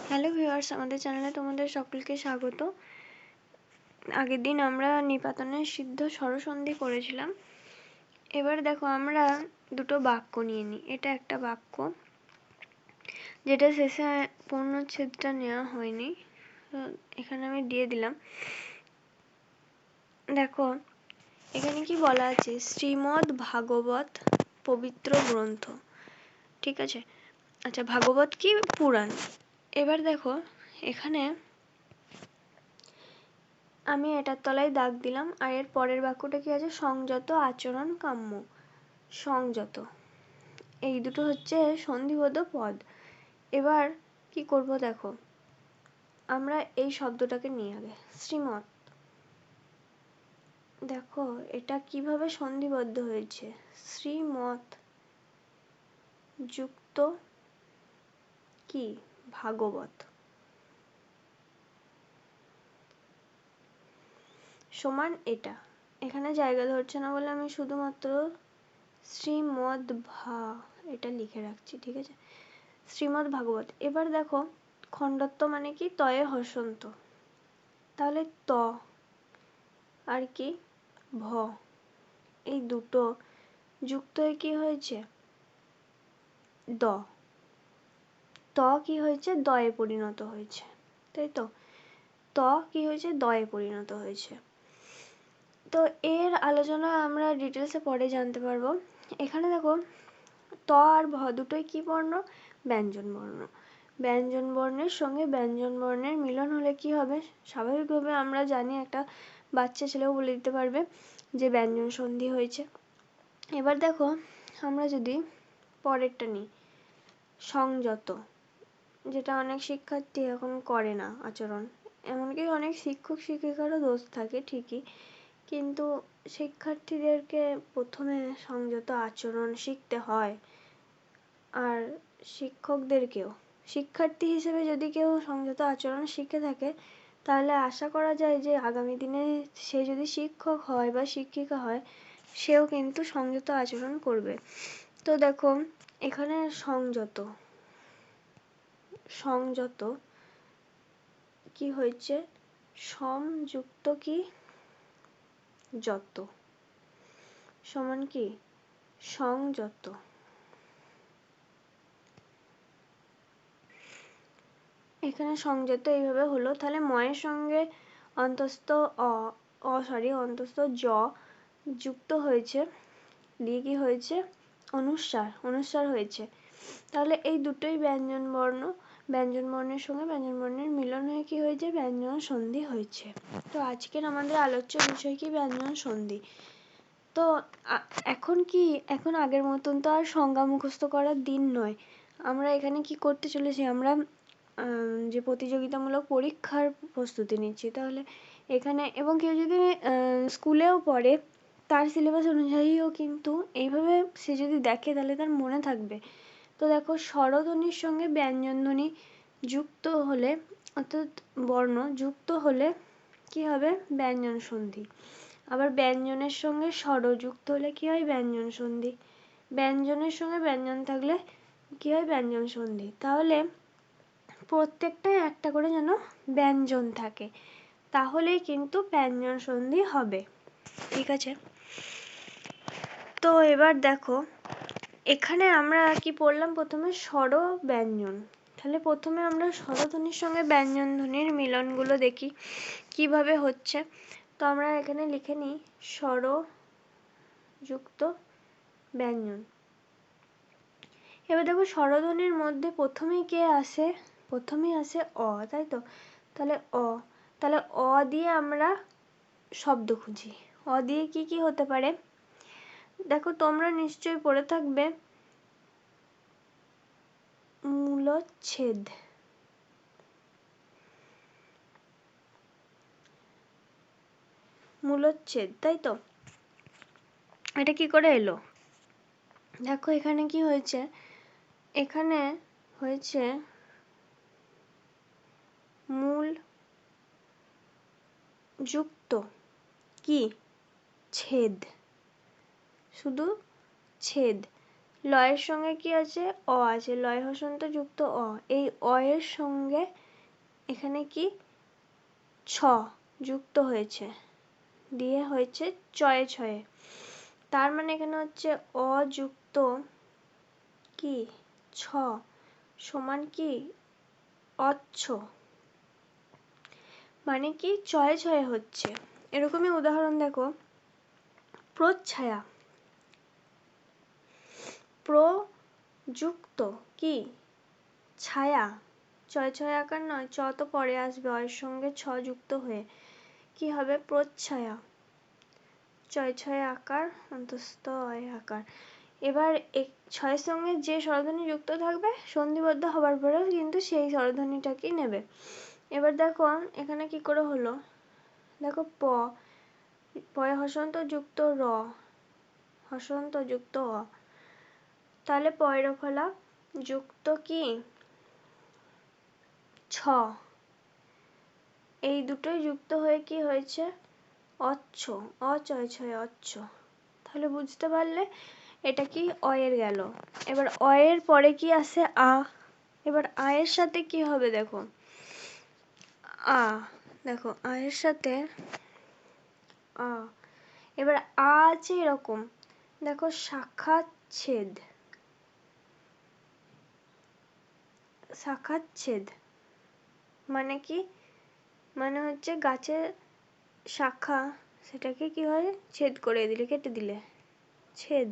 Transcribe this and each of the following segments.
Hello viewers, আমাদের চ্যানেলে তোমাদের সকলকে স্বাগত। আগের দিন আমরা নিপাতনের সিদ্ধ স্বরসন্ধি করেছিলাম। এবার দেখো আমরা দুটো বাক্য নিয়ে নিই। এটা একটা বাক্য যেটা শেষে পূর্ণচ্ছেদটা নেওয়া হয়নি, এখানে আমি দিয়ে দিলাম। দেখো এখানে কি বলা আছে, শ্রীমদ্ ভাগবত পবিত্র গ্রন্থ। ঠিক আছে, আচ্ছা ভাগবত কি পুরাণ। এবার দেখো এখানে আমি এটার তলায় দাগ দিলাম, আর এর পরের বাক্যটা কি আছে, সংযত আচরণ কাম্য। সংযত, এই দুটো হচ্ছে সন্ধিবদ্ধ পদ। এবার কি করব দেখো, আমরা এই শব্দটাকে নিয়ে আগে শ্রীমৎ, দেখো এটা কিভাবে সন্ধিবদ্ধ হয়েছে, শ্রীমৎ যুক্ত কি ভাগবত সমান এটা। এখানে জায়গা ধরছে না বলে আমি শুধুমাত্র শ্রীমদ্ এটা লিখে রাখছি। ঠিক আছে, শ্রীমদ্ ভাগবত। এবার দেখো খণ্ডত্ব মানে কি, তয়ে হসন্ত, তাহলে ত আর কি ভ, এই দুটো যুক্ত হয়ে কি হয়েছে দ। ত কি হয়েছে, দয়ে পরিণত হয়েছে, তাই তো। ত কি হয়েছে, দয়ে পরিণত হয়েছে। তো এর আলোচনা আমরা ডিটেলসে পরে জানতে পারবো। এখানে দেখো ত আর ভ দুটোই কি বর্ণ, ব্যঞ্জন বর্ণ। ব্যঞ্জন বর্ণের সঙ্গে ব্যঞ্জন বর্ণের মিলন হলে কি হবে, স্বাভাবিকভাবে আমরা জানি একটা বাচ্চা ছেলেও বলে দিতে পারবে যে ব্যঞ্জন সন্ধি হয়েছে। এবার দেখো আমরা যদি পরেরটা নিই, সংযত, যেটা অনেক শিক্ষার্থী এখন করে না আচরণ, এমনকি অনেক শিক্ষক শিক্ষিকারও দোষ থাকে ঠিকই, কিন্তু শিক্ষার্থীদেরকে প্রথমে সংযত আচরণ শিখতে হয়। আর শিক্ষকদেরকেও, শিক্ষার্থী হিসেবে যদি কেউ সংযত আচরণ শিখে থাকে, তাহলে আশা করা যায় যে আগামী দিনে সে যদি শিক্ষক হয় বা শিক্ষিকা হয়, সেও কিন্তু সংযত আচরণ করবে। তো দেখো এখানে সংযত, সংযত কি হয়েছে, সমযুক্ত কি যত সমান কি সংযত। এখানে সংযত এইভাবে হলো, তাহলে ময়ের সঙ্গে অন্তস্থ অন্তস্থ জ যুক্ত হয়েছে, দিয়ে কি হয়েছে অনুস্বার, অনুস্বার হয়েছে। তাহলে এই দুটোই ব্যঞ্জন বর্ণ, ব্যঞ্জন বর্ণের সঙ্গে ব্যঞ্জন বর্ণের মিলন হয়ে কি হয়েছে, ব্যঞ্জন সন্ধি হয়েছে। তো আজকের আমাদের আলোচ্য বিষয় কি, ব্যঞ্জন সন্ধি। তো এখন কি, এখন আগের মতন তো আর সংজ্ঞা মুখস্থ করার দিন নয়। আমরা এখানে কি করতে চলেছি, আমরা যে প্রতিযোগিতামূলক পরীক্ষার প্রস্তুতি নিচ্ছি। তাহলে এখানে, এবং কেউ যদি স্কুলেও পড়ে, তার সিলেবাস অনুযায়ীও কিন্তু এইভাবে সে যদি দেখে তাহলে তার মনে থাকবে। তো দেখো স্বরধ্বনির সঙ্গে ব্যঞ্জনধ্বনি যুক্ত হলে, অর্থাৎ বর্ণ যুক্ত হলে কি হবে, ব্যঞ্জন সন্ধি। আবার ব্যঞ্জনের সঙ্গে স্বর যুক্ত হলে কি হয়, ব্যঞ্জন সন্ধি। ব্যঞ্জনের সঙ্গে ব্যঞ্জন থাকলে কি হয়, ব্যঞ্জন সন্ধি। তাহলে প্রত্যেকটাই একটা করে যেন ব্যঞ্জন থাকে, তাহলেই কিন্তু ব্যঞ্জন সন্ধি হবে। ঠিক আছে, তো এবার দেখো এখানে আমরা কি পড়লাম, প্রথমে স্বর ব্যঞ্জন। তাহলে প্রথমে আমরা স্বরধ্বনির সঙ্গে ব্যঞ্জন ধ্বনির মিলনগুলো দেখি কিভাবে হচ্ছে। তো আমরা এখানে লিখে নিই স্বর যুক্ত ব্যঞ্জন। এবার দেখো স্বরধ্বনির মধ্যে প্রথমেই কে আসে, প্রথমেই আসে অ, তাই তো। তাহলে তাহলে অ দিয়ে আমরা শব্দ খুঁজি। অ দিয়ে কি কি হতে পারে, দেখো তোমরা নিশ্চয়ই পড়ে থাকবে মূলচ্ছেদ, মূলচ্ছেদ, তাই তো। এটা কি করে এলো, দেখো এখানে কি হয়েছে, এখানে হয়েছে মূল যুক্ত কি ছেদ, শুধু ছেদ, লয়ের সঙ্গে কি আছে? অ আছে, লয় হসন্ত যুক্ত অ। এই অ এর সঙ্গে এখানে কি ছ যুক্ত হয়েছে, দিয়ে হয়েছে চয়ে ছয়ে। তার মানে এখানে হচ্ছে অ যুক্ত কি ছ সমান কি অচ্ছ, মানে কি ছয়ে ছয়ে হচ্ছে। এরকমই উদাহরণ দেখো, প্রচ্ছায়া, প্র যুক্ত কি ছায়া, ছয় ছয় আকার নয়, চ তো পরে আসবে, অয়ের সঙ্গে ছ যুক্ত হয়ে কি হবে? প্রচ্ছায়া, ছয় ছয় আকার অন্তঃস্থ অয় আকার। এবার ছয়ের সঙ্গে যে স্বরধ্বনি যুক্ত থাকবে সন্ধিবদ্ধ হবার পরেও কিন্তু সেই স্বরধ্বনিটাকেই নেবে। এবার দেখো এখানে কি করে হলো, দেখো পয়ে হসন্ত যুক্ত র, হসন্ত যুক্ত অ, তাহলে পয়ের ফলা যুক্ত কি ছ, এই দুটোই যুক্ত হয়ে কি হয়েছে? অচ্ছ, অচয় ছয় অচ্ছ। তাহলে বুঝতে পারলে এটা কি অয়ের গেল। এবার অয়ের পরে কি আসে? আ। এবার আয়ের সাথে কি হবে দেখো, আ, দেখো আয়ের সাথে আ। এবার আ আছে এরকম, দেখো শাখাচ্ছেদ, শাখাচ্ছেদ মানে কি? মানে হচ্ছে গাছের শাখা, সেটাকে কি হয়? ছেদ করে দিলে, কেটে দিলে, ছেদ।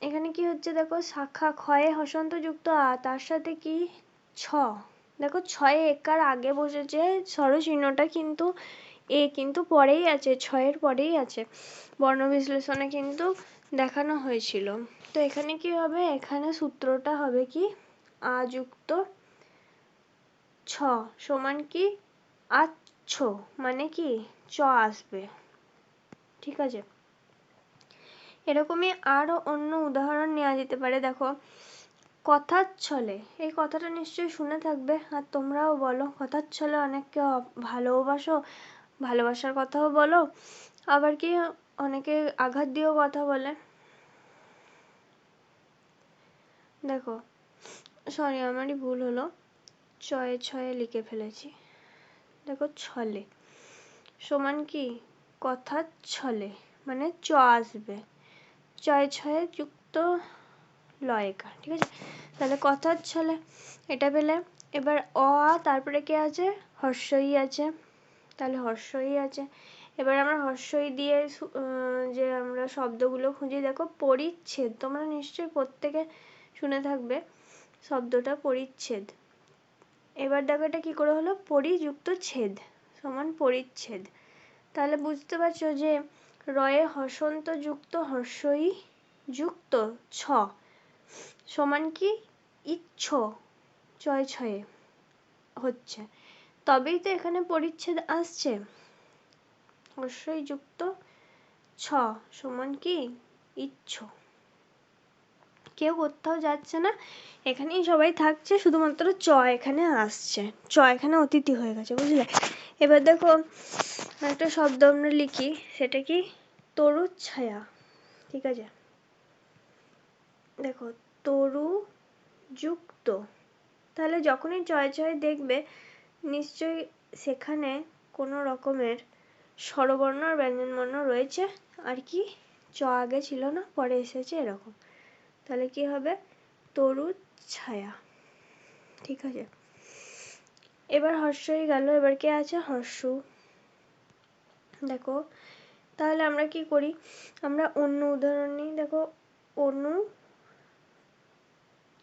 এখানে কি হচ্ছে দেখো, শাখা, ক্ষয়ে হসন্ত যুক্ত আ, তার সাথে কি ছ, দেখো ছয়ে একার আগে বসেছে স্বর চিহ্নটা, কিন্তু এ কিন্তু পরেই আছে, ছয়ের পরেই আছে, বর্ণ বিশ্লেষণে কিন্তু দেখানো হয়েছিল। তো এখানে কি হবে? এখানে সূত্রটা হবে কি আ যুক্ত ছ সমান কি আচ্ছ, মানে কি চ আসবে। ঠিক আছে, এরকমই আরো অন্য উদাহরণ নেওয়া যেতে পারে। দেখো কথার ছলে, এই কথাটা নিশ্চয়ই শুনে থাকবে, আর তোমরাও বলো কথার ছলে অনেককে ভালোবাসো, ভালোবাসার কথাও বলো, আবার কি অনেকে আঘাত দিয়েও কথা বলে। দেখো সরি, আমারই ভুল হলো, ছয়ে ছয়ে লিখে ফেলেছি। দেখো ছলে সমান কি কথার ছলে, মানে চ আসবে, ছয়ে ছয়ে যুক্ত লয়কার। ঠিক আছে, তাহলে কথার ছলে এটা পেলে। এবার অ আ, তারপরে কি আছে? হর্ষই আছে, তাহলে হর্ষই আছে। এবার আমরা হর্ষই দিয়ে যে আমরা শব্দগুলো খুঁজি, দেখো পরিচ্ছেদ, তোমরা নিশ্চয়ই প্রত্যেকে শুনে থাকবে শব্দটা পরিচ্ছেদ। এবার দেখো এটা কি করে হলো? পরিযুক্ত ছেদ সমান পরিচ্ছেদ। তাহলে বুঝতে পারছো যে রয়ে হসন্ত যুক্ত হর্ষই যুক্ত ছ সমান কি ইচ্ছ, ছয় ছয়ে হচ্ছে, তবেই তো এখানে পরিচ্ছেদ আসছে। হর্ষই যুক্ত ছ সমান কি ইচ্ছ। কেউ কোথাও যাচ্ছে না, এখানেই সবাই থাকছে, শুধুমাত্র চ এখানে আসছে, চ এখানে অতিথি হয়ে গেছে, বুঝলে? এবার দেখো একটা শব্দ আমরা লিখি, সেটা কি তরু ছায়া। ঠিক আছে, দেখো তরু যুক্ত, তাহলে যখনই ছয় ছয় দেখবে নিশ্চয়ই সেখানে কোনো রকমের স্বরবর্ণ আর ব্যঞ্জনবর্ণ রয়েছে, আর কি চ আগে ছিল না, পরে এসেছে, এরকম। তাহলে কি হবে? তরু ছায়া। ঠিক আছে, এবার হর্ষই গেল, এবার কে আছে? হর্ষু। দেখো তাহলে আমরা কি করি, আমরা অন্য উদাহরণ নিই। দেখো অনু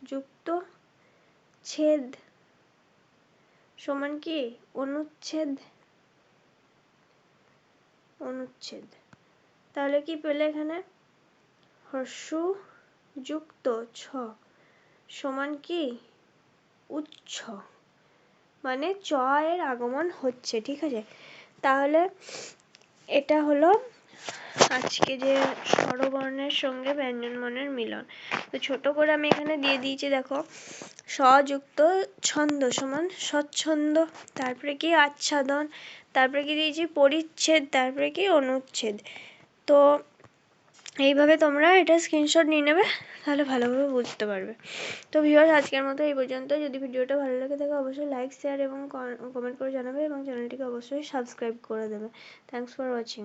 যুক্ত ছেদ সমান কি অনুচ্ছেদ, অনুচ্ছেদ। তাহলে কি পেলে এখানে? হর্ষু যুক্ত ছ সমান কি উচ্ছ, মানে চ এর আগমন হচ্ছে। ঠিক আছে, তাহলে এটা হলো আজকে যে স্বরবর্ণের সঙ্গে ব্যঞ্জনবর্ণের মিলন। তো ছোট করে আমি এখানে দিয়ে দিয়েছি, দেখো স যুক্ত ছন্দ সমান স্বচ্ছন্দ, তারপরে কি আচ্ছাদন, তারপরে কি দিয়েছি পরিচ্ছেদ, তারপরে কি অনুচ্ছেদ। তো এইভাবে তোমরা এটা স্ক্রিনশট নিয়ে নেবে, তাহলে ভালোভাবে বুঝতে পারবে। তো ভিউয়ার্স, আজকের মতো এই পর্যন্ত। যদি ভিডিওটা ভালো লাগে থাকে অবশ্যই লাইক, শেয়ার এবং কমেন্ট করে জানাবে এবং চ্যানেলটিকে অবশ্যই সাবস্ক্রাইব করে দেবে। Thanks for watching.